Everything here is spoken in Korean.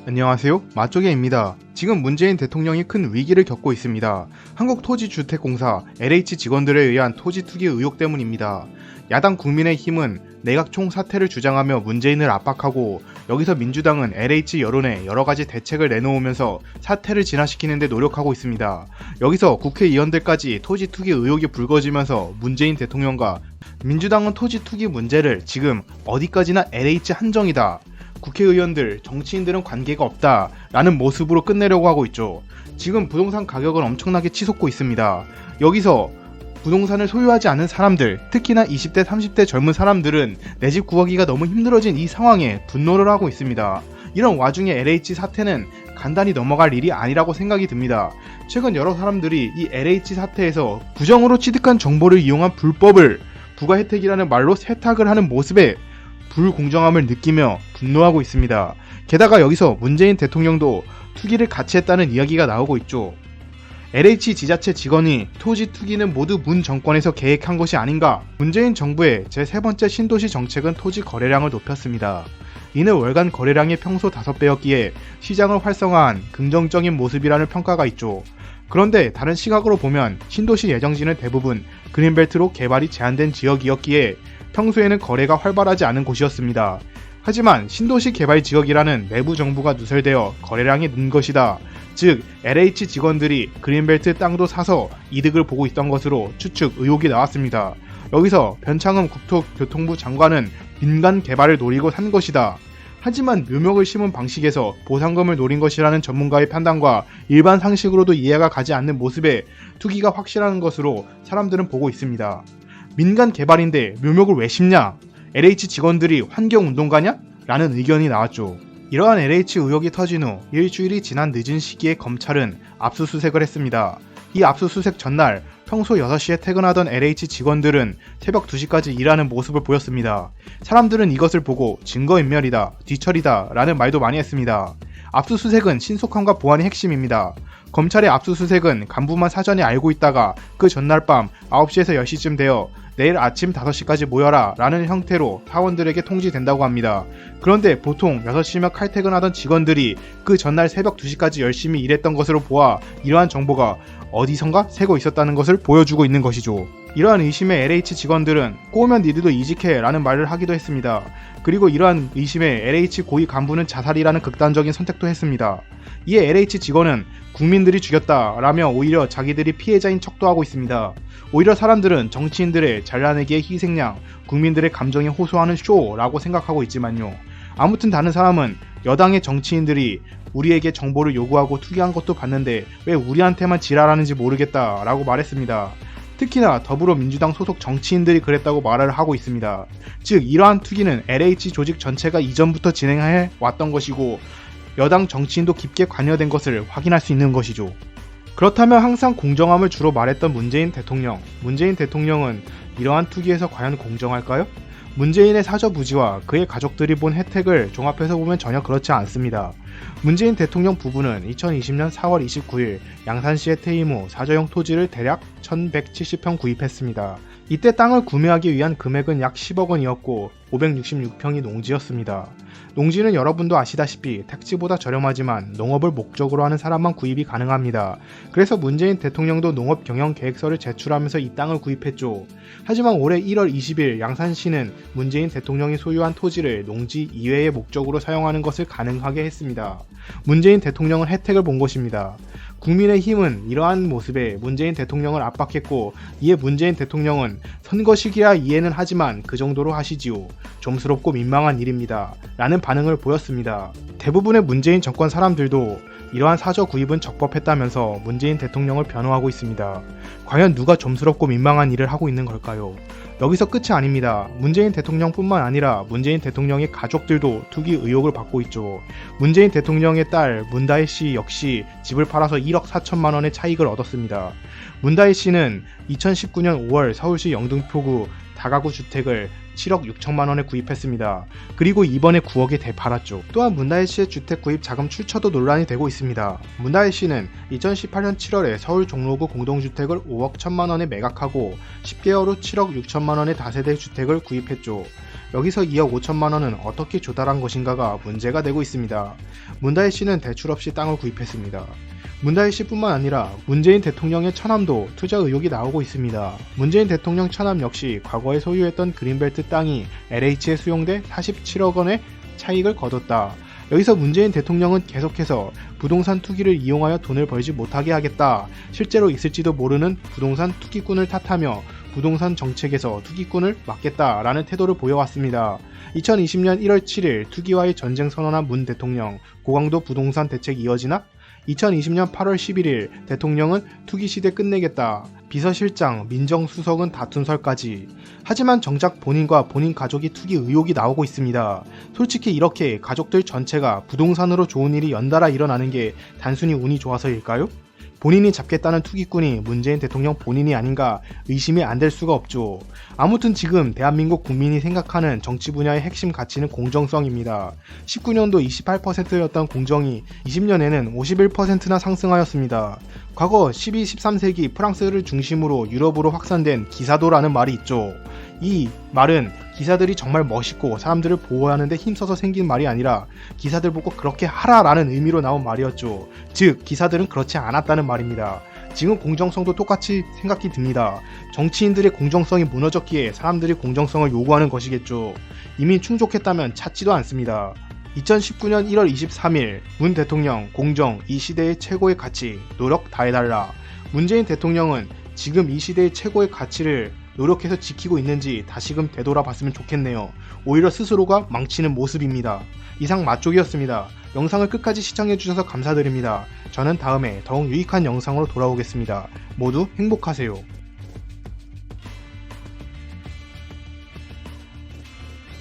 안녕하세요, 마쪼개입니다. 지금 문재인 대통령이 큰 위기를 겪고 있습니다. 한국토지주택공사 LH 직원들에 의한 토지 투기 의혹 때문입니다. 야당 국민의힘은 내각총 사퇴를 주장하며 문재인을 압박하고, 여기서 민주당은 LH 여론에 여러가지 대책을 내놓으면서 사태를 진화시키는 데 노력하고 있습니다. 여기서 국회의원들까지 토지 투기 의혹이 불거지면서 문재인 대통령과 민주당은 토지 투기 문제를 지금 어디까지나 LH 한정이다, 국회의원들, 정치인들은 관계가 없다 라는 모습으로 끝내려고 하고 있죠. 지금 부동산 가격은 엄청나게 치솟고 있습니다. 여기서 부동산을 소유하지 않은 사람들, 특히나 20대 30대 젊은 사람들은 내 집 구하기가 너무 힘들어진 이 상황에 분노를 하고 있습니다. 이런 와중에 LH 사태는 간단히 넘어갈 일이 아니라고 생각이 듭니다. 최근 여러 사람들이 이 LH 사태에서 부정으로 취득한 정보를 이용한 불법을 부가 혜택이라는 말로 세탁을 하는 모습에 불공정함을 느끼며 분노하고 있습니다. 게다가 여기서 문재인 대통령도 투기를 같이 했다는 이야기가 나오고 있죠. LH 지자체 직원이 토지 투기는 모두 문 정권에서 계획한 것이 아닌가. 문재인 정부의 제3번째 신도시 정책은 토지 거래량을 높였습니다. 이는 월간 거래량이 평소 5배였기에 시장을 활성화한 긍정적인 모습이라는 평가가 있죠. 그런데 다른 시각으로 보면 신도시 예정지는 대부분 그린벨트로 개발이 제한된 지역이었기에 평소에는 거래가 활발하지 않은 곳이었습니다. 하지만 신도시 개발 지역이라는 내부 정보가 누설되어 거래량이 는 것이다. 즉 LH 직원들이 그린벨트 땅도 사서 이득을 보고 있던 것으로 추측 의혹이 나왔습니다. 여기서 변창흠 국토교통부 장관은 민간 개발을 노리고 산 것이다. 하지만 묘목을 심은 방식에서 보상금을 노린 것이라는 전문가의 판단과 일반 상식으로도 이해가 가지 않는 모습에 투기가 확실한 것으로 사람들은 보고 있습니다. 민간 개발인데 묘목을 왜 심냐? LH 직원들이 환경운동가냐? 라는 의견이 나왔죠. 이러한 LH 의혹이 터진 후 일주일이 지난 늦은 시기에 검찰은 압수수색을 했습니다. 이 압수수색 전날 평소 6시에 퇴근하던 LH 직원들은 새벽 2시까지 일하는 모습을 보였습니다. 사람들은 이것을 보고 증거인멸이다, 뒤처리다 라는 말도 많이 했습니다. 압수수색은 신속함과 보안이 핵심입니다. 검찰의 압수수색은 간부만 사전에 알고 있다가 그 전날 밤 9시에서 10시쯤 되어 내일 아침 5시까지 모여라 라는 형태로 사원들에게 통지된다고 합니다. 그런데 보통 6시면 칼퇴근하던 직원들이 그 전날 새벽 2시까지 열심히 일했던 것으로 보아 이러한 정보가 어디선가 새고 있었다는 것을 보여주고 있는 것이죠. 이러한 의심에 LH 직원들은 꼬우면 니들도 이직해 라는 말을 하기도 했습니다. 그리고 이러한 의심에 LH 고위 간부는 자살이라는 극단적인 선택도 했습니다. 이에 LH 직원은 국민들이 죽였다 라며 오히려 자기들이 피해자인 척도 하고 있습니다. 오히려 사람들은 정치인들의 잘라내기의 희생양, 국민들의 감정에 호소하는 쇼라고 생각하고 있지만요. 아무튼 다른 사람은 여당의 정치인들이 우리에게 정보를 요구하고 투기한 것도 봤는데 왜 우리한테만 지랄하는지 모르겠다 라고 말했습니다. 특히나 더불어민주당 소속 정치인들이 그랬다고 말을 하고 있습니다. 즉 이러한 투기는 LH 조직 전체가 이전부터 진행해 왔던 것이고 여당 정치인도 깊게 관여된 것을 확인할 수 있는 것이죠. 그렇다면 항상 공정함을 주로 말했던 문재인 대통령은 이러한 투기에서 과연 공정할까요? 문재인의 사저부지와 그의 가족들이 본 혜택을 종합해서 보면 전혀 그렇지 않습니다. 문재인 대통령 부부는 2020년 4월 29일 양산시에 퇴임 후 사저용 토지를 대략 1170평 구입했습니다. 이때 땅을 구매하기 위한 금액은 약 10억 원이었고 566평이 농지였습니다. 농지는 여러분도 아시다시피 택지보다 저렴하지만 농업을 목적으로 하는 사람만 구입이 가능합니다. 그래서 문재인 대통령도 농업 경영 계획서를 제출하면서 이 땅을 구입했죠. 하지만 올해 1월 20일 양산시는 문재인 대통령이 소유한 토지를 농지 이외의 목적으로 사용하는 것을 가능하게 했습니다. 문재인 대통령은 혜택을 본 것입니다. 국민의힘은 이러한 모습에 문재인 대통령을 압박했고, 이에 문재인 대통령은 선거 시기라 이해는 하지만 그 정도로 하시지요. 좀스럽고 민망한 일입니다. 라는 반응을 보였습니다. 대부분의 문재인 정권 사람들도 이러한 사저 구입은 적법했다면서 문재인 대통령을 변호하고 있습니다. 과연 누가 좀스럽고 민망한 일을 하고 있는 걸까요? 여기서 끝이 아닙니다. 문재인 대통령뿐만 아니라 문재인 대통령의 가족들도 투기 의혹을 받고 있죠. 문재인 대통령의 딸 문다혜 씨 역시 집을 팔아서 1억 4천만 원의 차익을 얻었습니다. 문다혜 씨는 2019년 5월 서울시 영등포구 다가구 주택을 7억 6천만 원에 구입했습니다. 그리고 이번에 9억에 되팔았죠. 또한 문다혜 씨의 주택 구입 자금 출처도 논란이 되고 있습니다. 문다혜 씨는 2018년 7월에 서울 종로구 공동주택을 5억 1천만 원에 매각하고 10개월 후 7억 6천만 원의 다세대 주택을 구입했죠. 여기서 2억 5천만 원은 어떻게 조달한 것인가가 문제가 되고 있습니다. 문다혜 씨는 대출 없이 땅을 구입했습니다. 문다혜 씨뿐만 아니라 문재인 대통령의 처남도 투자 의혹이 나오고 있습니다. 문재인 대통령 처남 역시 과거에 소유했던 그린벨트 땅이 LH에 수용돼 47억 원의 차익을 거뒀다. 여기서 문재인 대통령은 계속해서 부동산 투기를 이용하여 돈을 벌지 못하게 하겠다. 실제로 있을지도 모르는 부동산 투기꾼을 탓하며 부동산 정책에서 투기꾼을 막겠다라는 태도를 보여왔습니다. 2020년 1월 7일 투기와의 전쟁 선언한 문 대통령, 고강도 부동산 대책 이어지나? 2020년 8월 11일 대통령은 투기 시대 끝내겠다. 비서실장, 민정수석은 다툰 설까지. 하지만 정작 본인과 본인 가족이 투기 의혹이 나오고 있습니다. 솔직히 이렇게 가족들 전체가 부동산으로 좋은 일이 연달아 일어나는 게 단순히 운이 좋아서일까요? 본인이 잡겠다는 투기꾼이 문재인 대통령 본인이 아닌가 의심이 안 될 수가 없죠. 아무튼 지금 대한민국 국민이 생각하는 정치 분야의 핵심 가치는 공정성입니다. 19년도 28%였던 공정이 20년에는 51%나 상승하였습니다. 과거 12, 13세기 프랑스를 중심으로 유럽으로 확산된 기사도라는 말이 있죠. 이 말은 기사들이 정말 멋있고 사람들을 보호하는데 힘써서 생긴 말이 아니라 기사들 보고 그렇게 하라라는 의미로 나온 말이었죠. 즉 기사들은 그렇지 않았다는 말입니다. 지금 공정성도 똑같이 생각이 듭니다. 정치인들의 공정성이 무너졌기에 사람들이 공정성을 요구하는 것이겠죠. 이미 충족했다면 찾지도 않습니다. 2019년 1월 23일 문 대통령 공정 이 시대의 최고의 가치 노력 다해달라. 문재인 대통령은 지금 이 시대의 최고의 가치를 노력해서 지키고 있는지 다시금 되돌아봤으면 좋겠네요. 오히려 스스로가 망치는 모습입니다. 이상 맛족이었습니다. 영상을 끝까지 시청해주셔서 감사드립니다. 저는 다음에 더욱 유익한 영상으로 돌아오겠습니다. 모두 행복하세요.